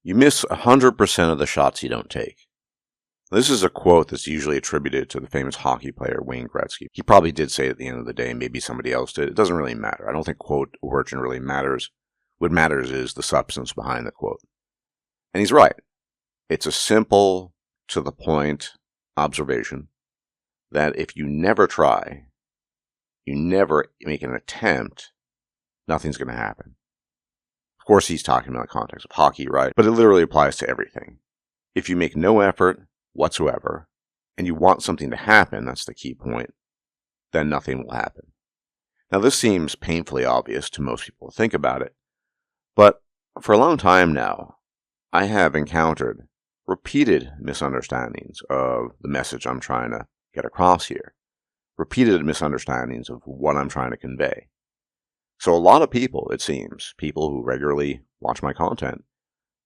You miss 100% of the shots you don't take. This is a quote that's usually attributed to the famous hockey player Wayne Gretzky. He probably did say it at the end of the day, maybe somebody else did. It doesn't really matter. I don't think quote origin really matters. What matters is the substance behind the quote. And he's right. It's a simple, to the point observation that if you never try, you never make an attempt, nothing's going to happen. Of course, he's talking about the context of hockey, right? But it literally applies to everything. If you make no effort whatsoever, and you want something to happen, that's the key point, then nothing will happen. Now, this seems painfully obvious to most people to think about it, but for a long time now, I have encountered repeated misunderstandings of the message I'm trying to get across here. Repeated misunderstandings of what I'm trying to convey. So a lot of people, it seems, people who regularly watch my content,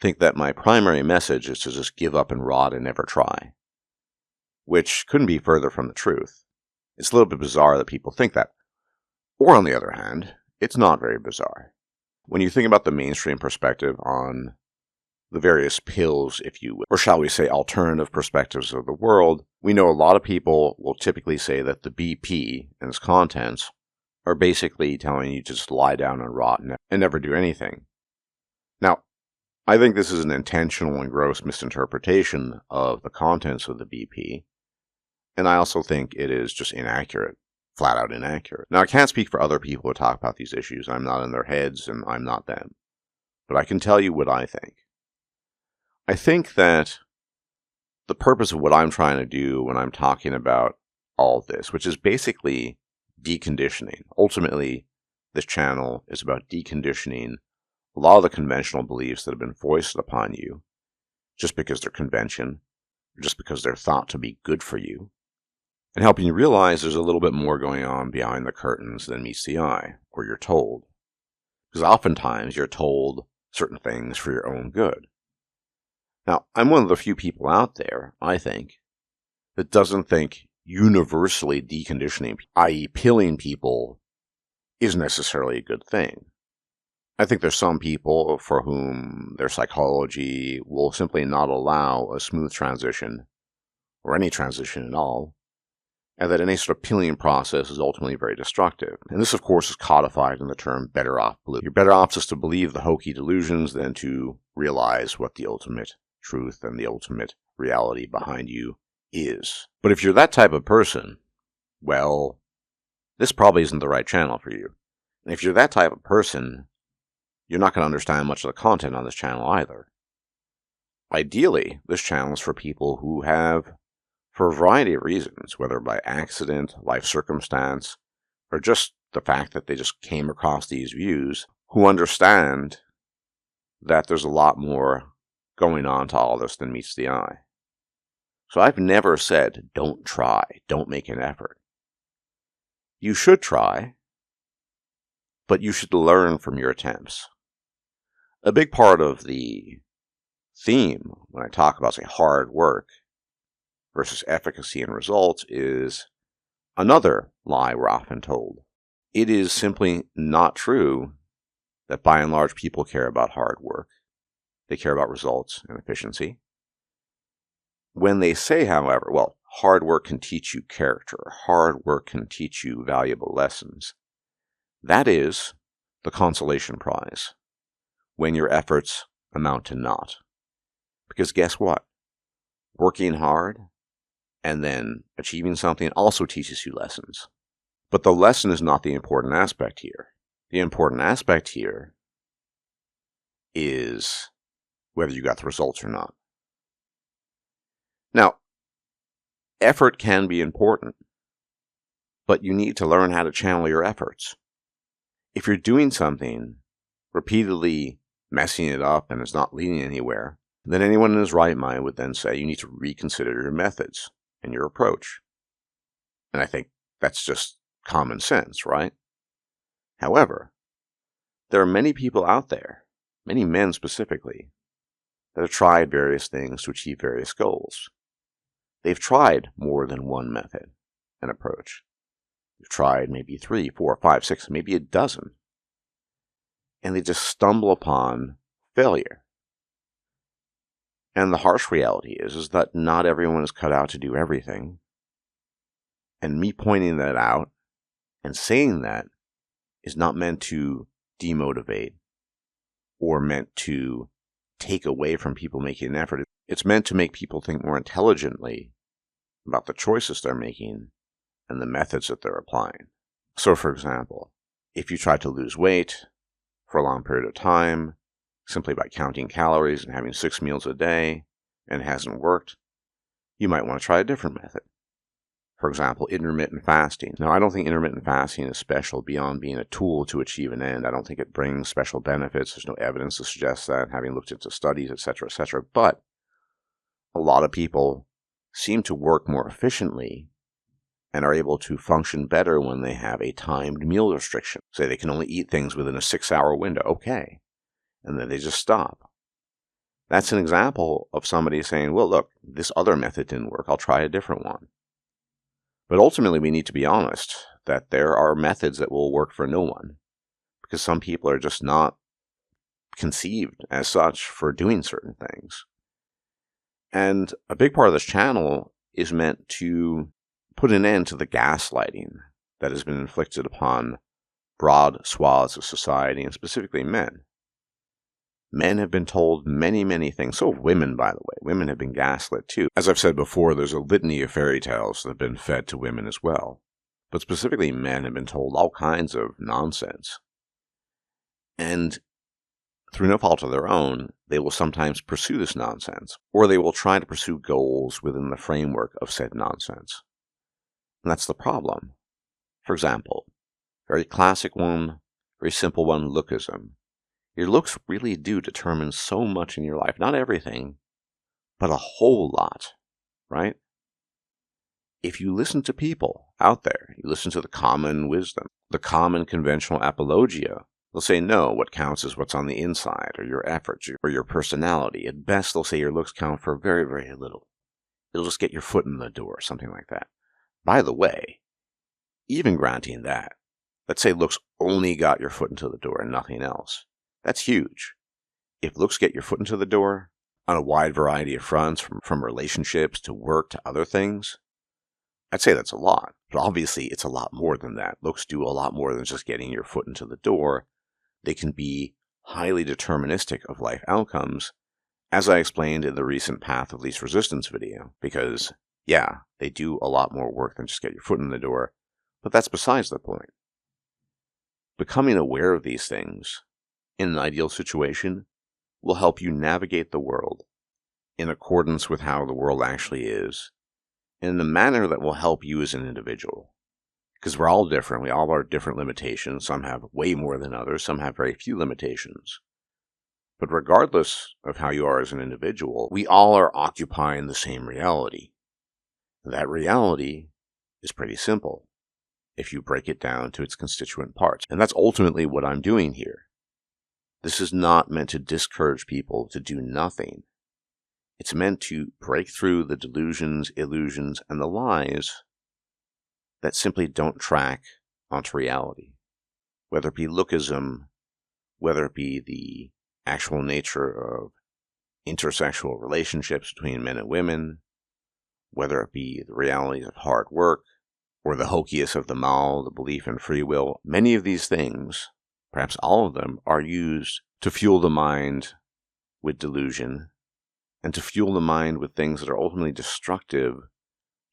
think that my primary message is to just give up and rot and never try. Which couldn't be further from the truth. It's a little bit bizarre that people think that. Or on the other hand, it's not very bizarre. When you think about the mainstream perspective on the various pills, if you will, or shall we say alternative perspectives of the world, we know a lot of people will typically say that the BP and its contents are basically telling you to just lie down and rot and never do anything. Now, I think this is an intentional and gross misinterpretation of the contents of the BP, and I also think it is just inaccurate, flat out inaccurate. Now, I can't speak for other people who talk about these issues. I'm not in their heads, and I'm not them. But I can tell you what I think. I think that the purpose of what I'm trying to do when I'm talking about all of this, which is basically deconditioning. Ultimately, this channel is about deconditioning a lot of the conventional beliefs that have been foisted upon you just because they're convention, or just because they're thought to be good for you, and helping you realize there's a little bit more going on behind the curtains than meets the eye, or you're told. Because oftentimes you're told certain things for your own good. Now, I'm one of the few people out there, I think, that doesn't think universally deconditioning, i.e. pilling people, is necessarily a good thing. I think there's some people for whom their psychology will simply not allow a smooth transition, or any transition at all, and that any sort of pilling process is ultimately very destructive. And this, of course, is codified in the term better off blue. You're better off just to believe the hokey delusions than to realize what the ultimate truth and the ultimate reality behind you is. But if you're that type of person, well, this probably isn't the right channel for you. And if you're that type of person, you're not going to understand much of the content on this channel either. Ideally, this channel is for people who have, for a variety of reasons, whether by accident, life circumstance, or just the fact that they just came across these views, who understand that there's a lot more going on to all this than meets the eye. So I've never said, don't try, don't make an effort. You should try, but you should learn from your attempts. A big part of the theme when I talk about, say, hard work versus efficacy and results is another lie we're often told. It is simply not true that by and large people care about hard work. They care about results and efficiency. When they say, however, well, hard work can teach you character, hard work can teach you valuable lessons, that is the consolation prize when your efforts amount to naught. Because guess what? Working hard and then achieving something also teaches you lessons. But the lesson is not the important aspect here. The important aspect here is whether you got the results or not. Now, effort can be important, but you need to learn how to channel your efforts. If you're doing something, repeatedly messing it up and it's not leading anywhere, then anyone in his right mind would then say you need to reconsider your methods and your approach. And I think that's just common sense, right? However, there are many people out there, many men specifically, that have tried various things to achieve various goals. They've tried more than one method and approach. They've tried maybe 3, 4, 5, 6, maybe a dozen. And they just stumble upon failure. And the harsh reality is that not everyone is cut out to do everything. And me pointing that out and saying that is not meant to demotivate or meant to take away from people making an effort. It's meant to make people think more intelligently about the choices they're making and the methods that they're applying. So, for example, if you try to lose weight for a long period of time simply by counting calories and having 6 meals a day and it hasn't worked, you might want to try a different method. For example, intermittent fasting. Now, I don't think intermittent fasting is special beyond being a tool to achieve an end. I don't think it brings special benefits. There's no evidence to suggest that, having looked into studies, etc., etc. But a lot of people seem to work more efficiently and are able to function better when they have a timed meal restriction. Say they can only eat things within a 6-hour window. Okay. And then they just stop. That's an example of somebody saying, well, look, this other method didn't work. I'll try a different one. But ultimately, we need to be honest that there are methods that will work for no one, because some people are just not conceived as such for doing certain things. And a big part of this channel is meant to put an end to the gaslighting that has been inflicted upon broad swaths of society, and specifically men. Men have been told many, many things. So have women, by the way. Women have been gaslit too. As I've said before, there's a litany of fairy tales that have been fed to women as well. But specifically, men have been told all kinds of nonsense. And through no fault of their own, they will sometimes pursue this nonsense, or they will try to pursue goals within the framework of said nonsense. And that's the problem. For example, very classic one, very simple one, lookism. Your looks really do determine so much in your life. Not everything, but a whole lot, right? If you listen to people out there, you listen to the common wisdom, the common conventional apologia, they'll say, no, what counts is what's on the inside, or your efforts, or your personality. At best, they'll say your looks count for very, very little. It'll just get your foot in the door, something like that. By the way, even granting that, let's say looks only got your foot into the door and nothing else. That's huge. If looks get your foot into the door on a wide variety of fronts, from relationships to work to other things, I'd say that's a lot. But obviously, it's a lot more than that. Looks do a lot more than just getting your foot into the door. They can be highly deterministic of life outcomes, as I explained in the recent Path of Least Resistance video. Because, yeah, they do a lot more work than just get your foot in the door. But that's besides the point. Becoming aware of these things in an ideal situation will help you navigate the world in accordance with how the world actually is, in a manner that will help you as an individual. Because we're all different. We all have our different limitations. Some have way more than others. Some have very few limitations. But regardless of how you are as an individual, we all are occupying the same reality. That reality is pretty simple if you break it down to its constituent parts. And that's ultimately what I'm doing here. This is not meant to discourage people to do nothing. It's meant to break through the delusions, illusions, and the lies that simply don't track onto reality. Whether it be lookism, whether it be the actual nature of intersexual relationships between men and women, whether it be the realities of hard work, or the hokiest of them all, the belief in free will. Many of these things, perhaps all of them, are used to fuel the mind with delusion and to fuel the mind with things that are ultimately destructive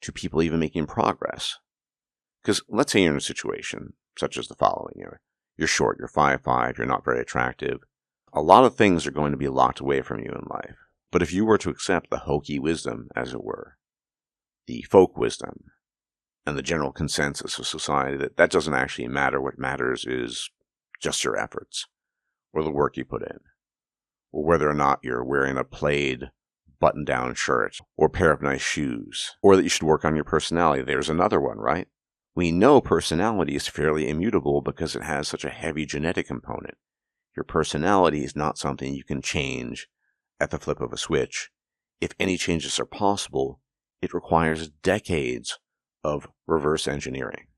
to people even making progress. Because let's say you're in a situation such as the following. You're short, you're 5'5", you're not very attractive. A lot of things are going to be locked away from you in life. But if you were to accept the hokey wisdom, as it were, the folk wisdom, and the general consensus of society that doesn't actually matter. What matters is just your efforts, or the work you put in, or whether or not you're wearing a plaid button-down shirt, or a pair of nice shoes, or that you should work on your personality. There's another one, right? We know personality is fairly immutable because it has such a heavy genetic component. Your personality is not something you can change at the flip of a switch. If any changes are possible, it requires decades of reverse engineering.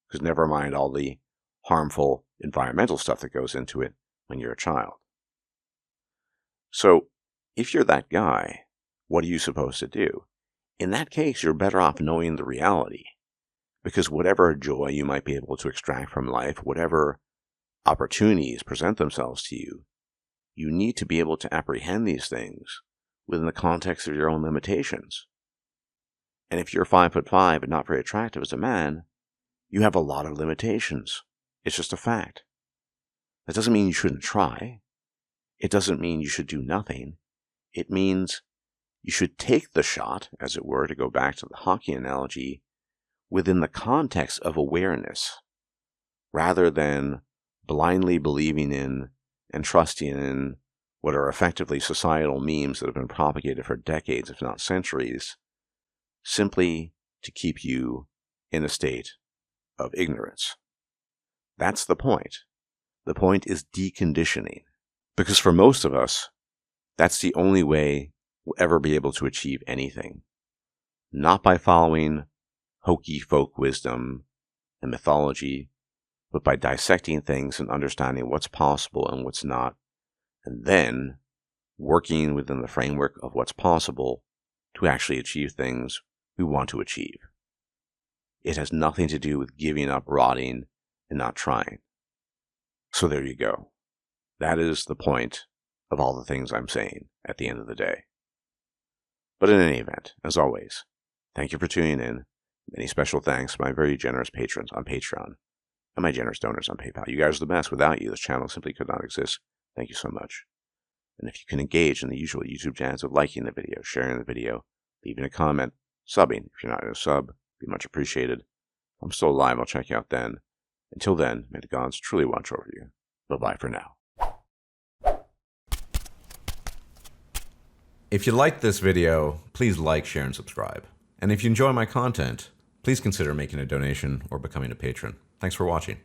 Because never mind all the harmful environmental stuff that goes into it when you're a child. So, If you're that guy, what are you supposed to do? In that case, you're better off knowing the reality, because whatever joy you might be able to extract from life, whatever opportunities present themselves to you, you need to be able to apprehend these things within the context of your own limitations. And if you're 5'5" and not very attractive as a man, you have a lot of limitations. It's just a fact. That doesn't mean you shouldn't try. It doesn't mean you should do nothing. It means you should take the shot, as it were, to go back to the hockey analogy, within the context of awareness, rather than blindly believing in and trusting in what are effectively societal memes that have been propagated for decades, if not centuries, simply to keep you in a state of ignorance. That's the point. The point is deconditioning. Because for most of us, that's the only way we'll ever be able to achieve anything. Not by following hokey folk wisdom and mythology, but by dissecting things and understanding what's possible and what's not, and then working within the framework of what's possible to actually achieve things we want to achieve. It has nothing to do with giving up, rotting, and not trying. So there you go. That is the point of all the things I'm saying at the end of the day. But in any event, as always, thank you for tuning in. Many special thanks to my very generous patrons on Patreon and my generous donors on PayPal. You guys are the best. Without you, this channel simply could not exist. Thank you so much. And if you can engage in the usual YouTube channels of liking the video, sharing the video, leaving a comment, subbing if you're not a sub, be much appreciated. If I'm still alive, I'll check you out then. Until then, may the gods truly watch over you. Bye-bye for now. If you liked this video, please like, share, and subscribe. And if you enjoy my content, please consider making a donation or becoming a patron. Thanks for watching.